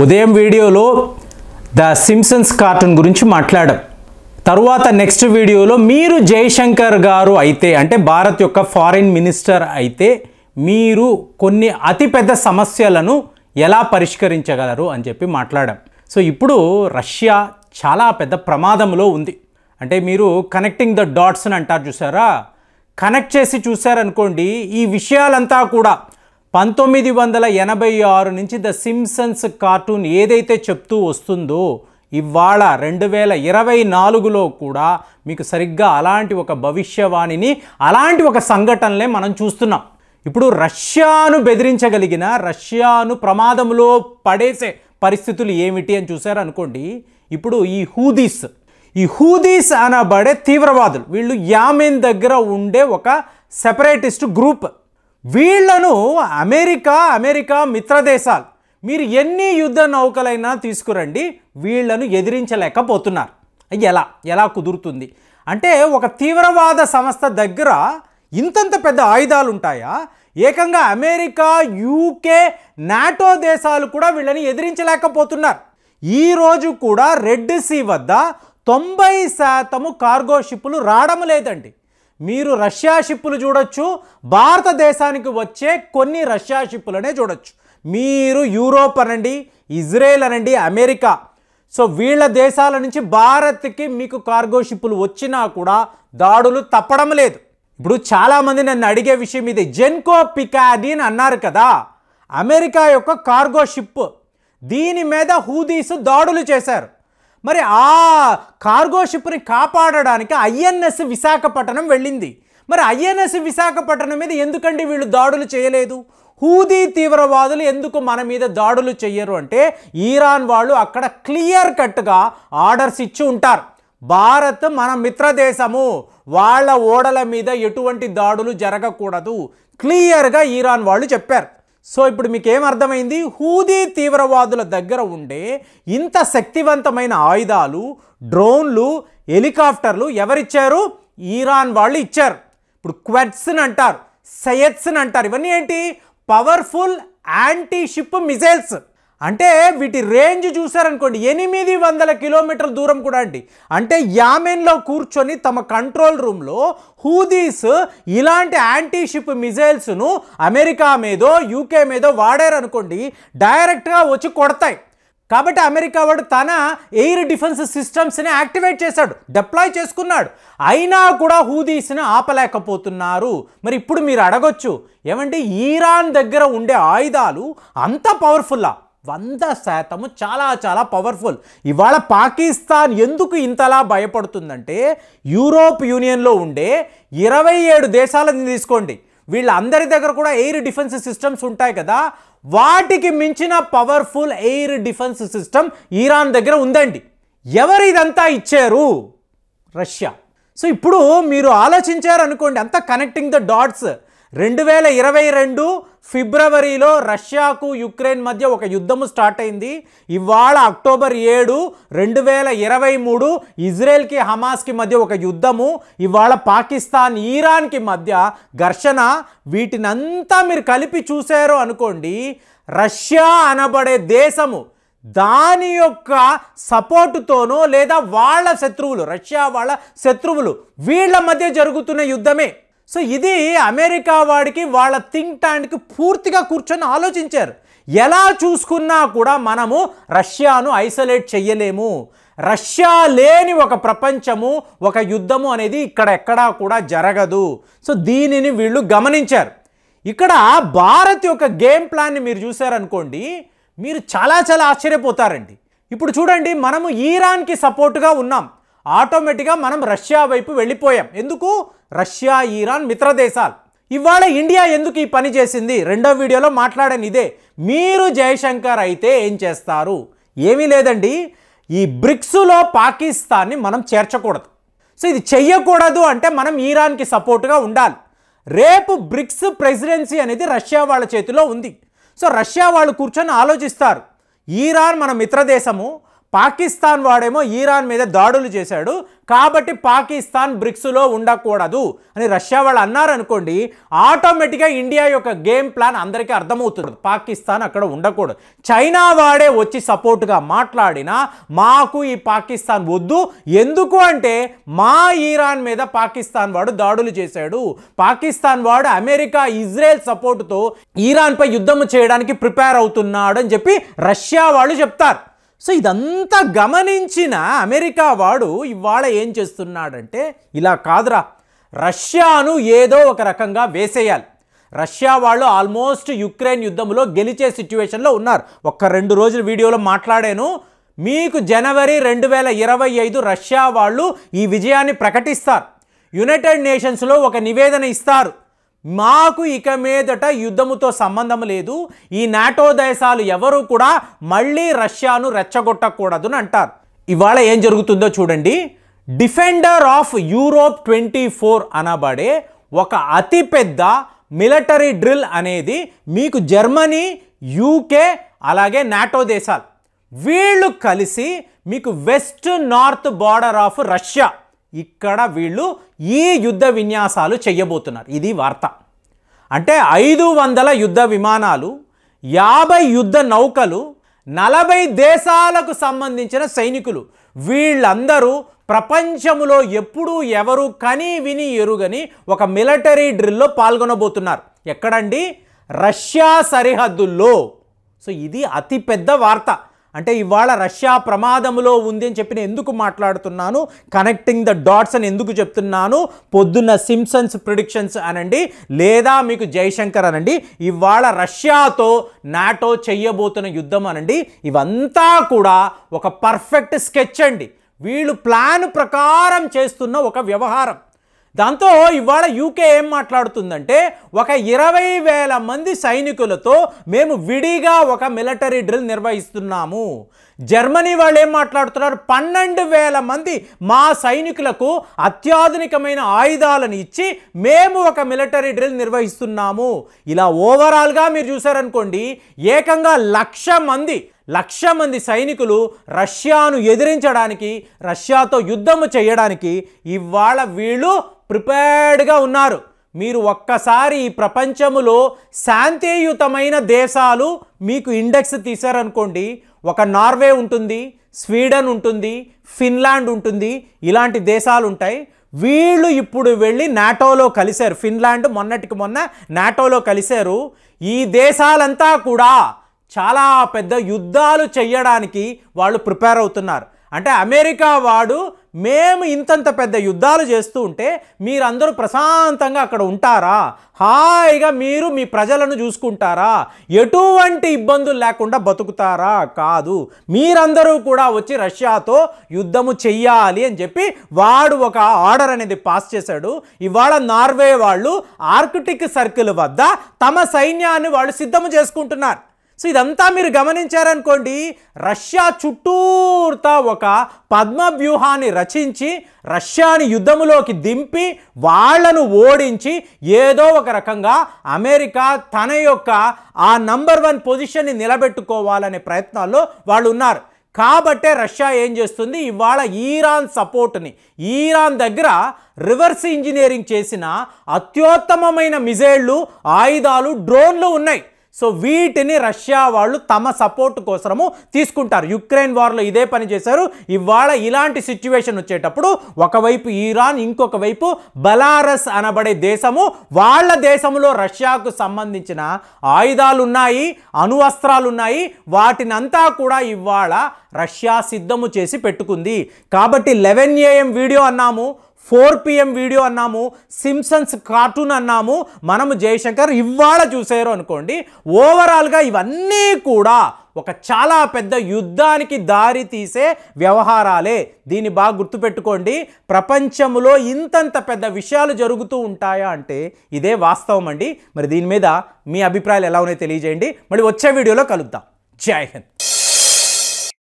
ఉదయం వీడియోలో the Simpson's cartoon గురించి మాట్లాడాం. తరువాత నెక్స్ట్ వీడియోలో మీరు జయశంకర్ గారు అయితే అంటే భారత్ యొక్క ఫారిన్ మినిస్టర్ అయితే మీరు కొన్ని అతిపెద్ద సమస్యలను ఎలా పరిష్కరించగలరు అని చెప్పి మాట్లాడాం. సో ఇప్పుడు రష్యా చాలా పెద్ద ప్రమాదంలో ఉంది. అంటే మీరు కనెక్టింగ్ ద డాట్స్ అని అంటారు చూసారా, కనెక్ట్ చేసి చూసారనుకోండి ఈ విషయాలంతా కూడా 1986 నుంచి ద సింప్సన్స్ కార్టూన్ ఏదైతే చెప్తూ వస్తుందో ఇవాళ 2024లో కూడా మీకు సరిగ్గా అలాంటి ఒక భవిష్యవాణిని అలాంటి ఒక సంఘటనలే మనం చూస్తున్నాం. ఇప్పుడు రష్యాను బెదిరించగలిగిన రష్యాను ప్రమాదంలో పడేసే పరిస్థితులు ఏమిటి అని చూసారనుకోండి. ఇప్పుడు ఈ హూదీస్ అనబడే తీవ్రవాదులు, వీళ్ళు యామెన్ దగ్గర ఉండే ఒక సెపరేటిస్ట్ గ్రూప్. వీళ్లను అమెరికా మిత్రదేశాలు మీరు ఎన్ని యుద్ధ నౌకలైనా తీసుకురండి, వీళ్లను ఎదిరించలేకపోతున్నారు. ఎలా కుదురుతుంది అంటే ఒక తీవ్రవాద సంస్థ దగ్గర ఇంతంత పెద్ద ఆయుధాలు ఉంటాయా? ఏకంగా అమెరికా, యూకే, నాటో దేశాలు కూడా వీళ్ళని ఎదిరించలేకపోతున్నారు. ఈరోజు కూడా రెడ్ సీ వద్ద 90% కార్గో షిప్పులు రావడం లేదండి. మీరు రష్యా షిప్పులు చూడొచ్చు, భారతదేశానికి వచ్చే కొన్ని రష్యా షిప్పులనే చూడొచ్చు. మీరు యూరోప్ అనండి, ఇజ్రాయెల్ అనండి, అమెరికా, సో వీళ్ళ దేశాల నుంచి భారత్కి మీకు కార్గో షిప్పులు వచ్చినా కూడా దాడులు తప్పడం లేదు. ఇప్పుడు చాలామంది నన్ను అడిగే విషయం ఇది. జెన్కో పికాడి అని అన్నారు కదా, అమెరికా యొక్క కార్గో షిప్, దీని మీద హూదీస్ దాడులు చేశారు. మరి ఆ కార్గో షిప్ని కాపాడడానికి ఐఎన్ఎస్ విశాఖపట్నం వెళ్ళింది. మరి ఐఎన్ఎస్ విశాఖపట్నం మీద ఎందుకండి వీళ్ళు దాడులు చేయలేదు? హూదీ తీవ్రవాదులు ఎందుకు మన మీద దాడులు చెయ్యరు అంటే ఇరాన్ వాళ్ళు అక్కడ క్లియర్ కట్గా ఆర్డర్స్ ఇచ్చి ఉంటారు. భారత్ మన మిత్రదేశము, వాళ్ళ ఓడల మీద ఎటువంటి దాడులు జరగకూడదు, క్లియర్గా ఇరాన్ వాళ్ళు చెప్పారు. సో ఇప్పుడు మీకు ఏమర్థమైంది? హూదీ తీవ్రవాదుల దగ్గర ఉండే ఇంత శక్తివంతమైన ఆయుధాలు, డ్రోన్లు, హెలికాప్టర్లు ఎవరిచ్చారు? ఇరాన్ వాళ్ళు ఇచ్చారు. ఇప్పుడు క్వెడ్స్ అంటారు, సయత్స్ అంటారు. ఇవన్నీ ఏంటి? Powerful anti ship missiles. అంటే వీటి రేంజ్ చూసారనుకోండి 800 కిలోమీటర్ల దూరం కూడా అండి. అంటే యామెన్లో కూర్చొని తమ కంట్రోల్ రూమ్లో హూదీస్ ఇలాంటి యాంటీ షిప్ మిజైల్స్ను అమెరికా మీదో యూకే మీదో వాడారనుకోండి, డైరెక్ట్గా వచ్చి కొడతాయి. కాబట్టి అమెరికా వాడు తన ఎయిర్ డిఫెన్స్ సిస్టమ్స్ని యాక్టివేట్ చేశాడు, డిప్లాయ్ చేసుకున్నాడు. అయినా కూడా హూదీస్ని ఆపలేకపోతున్నారు. మరి ఇప్పుడు మీరు అడగొచ్చు, ఏమంటే ఇరాన్ దగ్గర ఉండే ఆయుధాలు అంత పవర్ఫుల్లా? 100% చాలా పవర్ఫుల్. ఇవాళ పాకిస్తాన్ ఎందుకు ఇంతలా భయపడుతుందంటే యూరోప్ యూనియన్లో ఉండే 27 దేశాలను తీసుకోండి, వీళ్ళందరి దగ్గర కూడా ఎయిర్ డిఫెన్స్ సిస్టమ్స్ ఉంటాయి కదా, వాటికి మించిన powerful air defence system Iran దగ్గర ఉందండి. ఎవరు ఇదంతా ఇచ్చారు? రష్యా. సో ఇప్పుడు మీరు ఆలోచించారనుకోండి, అంతా కనెక్టింగ్ ద డాట్స్. 2022 ఫిబ్రవరిలో రష్యాకు యుక్రెయిన్ మధ్య ఒక యుద్ధము స్టార్ట్ అయింది. ఇవాళ అక్టోబర్ 7, 2023 ఇజ్రాయెల్కి హమాస్కి మధ్య ఒక యుద్ధము. ఇవాళ పాకిస్తాన్ ఇరాన్కి మధ్య ఘర్షణ. వీటినంతా మీరు కలిపి చూశారు అనుకోండి, రష్యా అనబడే దేశము దాని యొక్క సపోర్టుతోనో లేదా వాళ్ళ శత్రువులు, రష్యా వాళ్ళ శత్రువులు, వీళ్ళ మధ్య జరుగుతున్న యుద్ధమే. సో ఇది అమెరికా వాడికి వాళ్ళ థింక్ ట్యాంక్కి పూర్తిగా కూర్చొని ఆలోచించారు. ఎలా చూసుకున్నా కూడా మనము రష్యాను ఐసోలేట్ చెయ్యలేము. రష్యా లేని ఒక ప్రపంచము, ఒక యుద్ధము అనేది ఎక్కడా కూడా జరగదు. సో దీనిని వీళ్ళు గమనించారు. ఇక్కడ భారత్ యొక్క గేమ్ ప్లాన్ని మీరు చూసారనుకోండి, మీరు చాలా ఆశ్చర్యపోతారండి. ఇప్పుడు చూడండి, మనము ఇరాన్కి సపోర్ట్గా ఉన్నాం, ఆటోమేటిక్గా మనం రష్యా వైపు వెళ్ళిపోయాం. ఎందుకు? రష్యా ఇరాన్ మిత్రదేశాలు. ఇవాళ ఇండియా ఎందుకు ఈ పని చేసింది? రెండో వీడియోలో మాట్లాడాను ఇదే. మీరు జయశంకర్ అయితే ఏం చేస్తారు? ఏమీ లేదండి, ఈ బ్రిక్స్లో పాకిస్తాన్ని మనం చేర్చకూడదు. సో ఇది చెయ్యకూడదు అంటే మనం ఇరాన్కి సపోర్ట్గా ఉండాలి. రేపు బ్రిక్స్ ప్రెసిడెన్సీ అనేది రష్యా వాళ్ళ చేతిలో ఉంది. సో రష్యా వాళ్ళు కూర్చొని ఆలోచిస్తారు, ఇరాన్ మన మిత్రదేశము, పాకిస్తాన్ వాడేమో ఇరాన్ మీద దాడులు చేశాడు కాబట్టి పాకిస్తాన్ బ్రిక్స్లో ఉండకూడదు అని రష్యా వాళ్ళు అన్నారనుకోండి, ఆటోమేటిక్గా ఇండియా యొక్క గేమ్ ప్లాన్ అందరికీ అర్థమవుతుంది. పాకిస్తాన్ అక్కడ ఉండకూడదు. చైనా వాడే వచ్చి సపోర్ట్గా మాట్లాడినా మాకు ఈ పాకిస్తాన్ వద్దు, ఎందుకు అంటే మా ఇరాన్ మీద పాకిస్తాన్ వాడు దాడులు చేశాడు, పాకిస్తాన్ వాడు అమెరికా ఇజ్రాయెల్ సపోర్టుతో ఇరాన్పై యుద్ధం చేయడానికి ప్రిపేర్ అవుతున్నాడు అని చెప్పి రష్యా వాళ్ళు చెప్తారు. సో ఇదంతా గమనించిన అమెరికా వాడు ఇవాళ ఏం చేస్తున్నాడంటే, ఇలా కాదురా, రష్యాను ఏదో ఒక రకంగా వేసేయాలి. రష్యా వాళ్ళు ఆల్మోస్ట్ యుక్రెయిన్ యుద్ధంలో గెలిచే సిచ్యువేషన్లో ఉన్నారు. 1-2 రోజుల వీడియోలో మాట్లాడాను. మీకు జనవరి 2025 రష్యా వాళ్ళు ఈ విజయాన్ని ప్రకటిస్తారు. యునైటెడ్ నేషన్స్లో ఒక నివేదన ఇస్తారు, మాకు ఇక మీదట యుద్ధముతో సంబంధం లేదు, ఈ నాటో దేశాలు ఎవరు కూడా మళ్ళీ రష్యాను రెచ్చగొట్టకూడదు అని అంటారు. ఇవాళ ఏం జరుగుతుందో చూడండి. డిఫెండర్ ఆఫ్ యూరోప్ 24 అనబడే ఒక అతిపెద్ద మిలిటరీ డ్రిల్ అనేది మీకు జర్మనీ, యూకే అలాగే నాటో దేశాలు వీళ్ళు కలిసి మీకు west north border of Russia ఇక్కడ వీళ్ళు ఈ యుద్ధ విన్యాసాలు చేయబోతున్నారు. ఇది వార్త. అంటే 500 యుద్ధ విమానాలు, 50 యుద్ధ నౌకలు, 40 దేశాలకు సంబంధించిన సైనికులు, వీళ్ళందరూ ప్రపంచంలో ఎప్పుడూ ఎవరు కని విని ఎరుగని ఒక మిలిటరీ డ్రిల్లో పాల్గొనబోతున్నారు. ఎక్కడండి? రష్యా సరిహద్దుల్లో. సో ఇది అతిపెద్ద వార్త. అంటే ఇవాళ రష్యా ప్రమాదంలో ఉంది అని చెప్పి నేను ఎందుకు మాట్లాడుతున్నాను, కనెక్టింగ్ ద డాట్స్ అని ఎందుకు చెప్తున్నాను, పొద్దున్న సింప్సన్స్ ప్రిడిక్షన్స్ అనండి లేదా మీకు జైశంకర్ అనండి, ఇవాళ రష్యాతో నాటో చెయ్యబోతున్న యుద్ధం అనండి, ఇవంతా కూడా ఒక పర్ఫెక్ట్ స్కెచ్ అండి. వీళ్ళు ప్లాన్ ప్రకారం చేస్తున్న ఒక వ్యవహారం. దాంతో ఇవాళ యూకే ఏం మాట్లాడుతుందంటే, ఒక 20,000 మంది సైనికులతో మేము విడిగా ఒక మిలిటరీ డ్రిల్ నిర్వహిస్తున్నాము. జర్మనీ వాళ్ళు ఏం మాట్లాడుతున్నారు, 12,000 మంది మా సైనికులకు అత్యాధునికమైన ఆయుధాలను ఇచ్చి మేము ఒక మిలిటరీ డ్రిల్ నిర్వహిస్తున్నాము. ఇలా ఓవరాల్గా మీరు చూసారనుకోండి, ఏకంగా 1,00,000 మంది సైనికులు రష్యాను ఎదిరించడానికి, రష్యాతో యుద్ధము చేయడానికి ఇవాళ వీళ్ళు ప్రిపేర్డ్గా ఉన్నారు. మీరు ఒక్కసారి ఈ ప్రపంచములో శాంతియుతమైన దేశాలు మీకు ఇండెక్స్ తీశారనుకోండి, ఒక నార్వే ఉంటుంది, స్వీడన్ ఉంటుంది, ఫిన్లాండ్ ఉంటుంది, ఇలాంటి దేశాలు ఉంటాయి. వీళ్ళు ఇప్పుడు వెళ్ళి నాటోలో కలిశారు. ఫిన్లాండ్ మొన్నటికి మొన్న నాటోలో కలిశారు. ఈ దేశాలంతా కూడా చాలా పెద్ద యుద్ధాలు చేయడానికి వాళ్ళు ప్రిపేర్ అవుతున్నారు. అంటే అమెరికా వాడు మేము ఇంతంత పెద్ద యుద్ధాలు చేస్తూ ఉంటే మీరందరూ ప్రశాంతంగా అక్కడ ఉంటారా, హాయిగా మీరు మీ ప్రజలను చూసుకుంటారా, ఎటువంటి ఇబ్బందులు లేకుండా బతుకుతారా? కాదు, మీరందరూ కూడా వచ్చి రష్యాతో యుద్ధము చెయ్యాలి అని చెప్పి వాడు ఒక ఆర్డర్ అనేది పాస్ చేశాడు. ఇవాళ నార్వే వాళ్ళు ఆర్కిటిక్ సర్కిల్ వద్ద తమ సైన్యాన్ని వాళ్ళు సిద్ధము చేసుకుంటున్నారు. సో ఇదంతా మీరు గమనించారనుకోండి, రష్యా చుట్టూర్తా ఒక పద్మ వ్యూహాన్ని రచించి రష్యాని యుద్ధములోకి దింపి వాళ్లను ఓడించి ఏదో ఒక రకంగా అమెరికా తన యొక్క ఆ నంబర్ 1 పొజిషన్ని నిలబెట్టుకోవాలనే ప్రయత్నాల్లో వాళ్ళు ఉన్నారు. కాబట్టే రష్యా ఏం చేస్తుంది, ఇవాళ ఈరాన్ సపోర్ట్ని, ఈరాన్ దగ్గర రివర్స్ ఇంజనీరింగ్ చేసిన అత్యుత్తమమైన మిజైళ్ళు, ఆయుధాలు, డ్రోన్లు ఉన్నాయి. సో వీటిని రష్యా వాళ్ళు తమ సపోర్ట్ కోసము తీసుకుంటారు. యుక్రెయిన్ వార్లో ఇదే పని చేశారు. ఇవాళ ఇలాంటి సిచ్యువేషన్ వచ్చేటప్పుడు ఒకవైపు ఈరాన్, ఇంకొక వైపు బెలారస్ అనబడే దేశము, వాళ్ళ దేశంలో రష్యాకు సంబంధించిన ఆయుధాలు ఉన్నాయి, అణువస్త్రాలు ఉన్నాయి. వాటినంతా కూడా ఇవాళ రష్యా సిద్ధము చేసి పెట్టుకుంది. కాబట్టి 11 AM వీడియో అన్నాము, 4 PM వీడియో అన్నాము, సింప్సన్స్ కార్టూన్ అన్నాము, మనము జయశంకర్ ఇవాళ చూసారు అనుకోండి. ఓవరాల్గా ఇవన్నీ కూడా ఒక చాలా పెద్ద యుద్ధానికి దారి తీసే వ్యవహారాలే. దీన్ని బాగా గుర్తుపెట్టుకోండి. ప్రపంచంలో ఇంతంత పెద్ద విషయాలు జరుగుతూ ఉంటాయా అంటే ఇదే వాస్తవం అండి. మరి దీని మీద మీ అభిప్రాయాలు ఎలా ఉన్నాయో తెలియజేయండి. మళ్ళీ వచ్చే వీడియోలో కలుద్దాం. జై హింద్.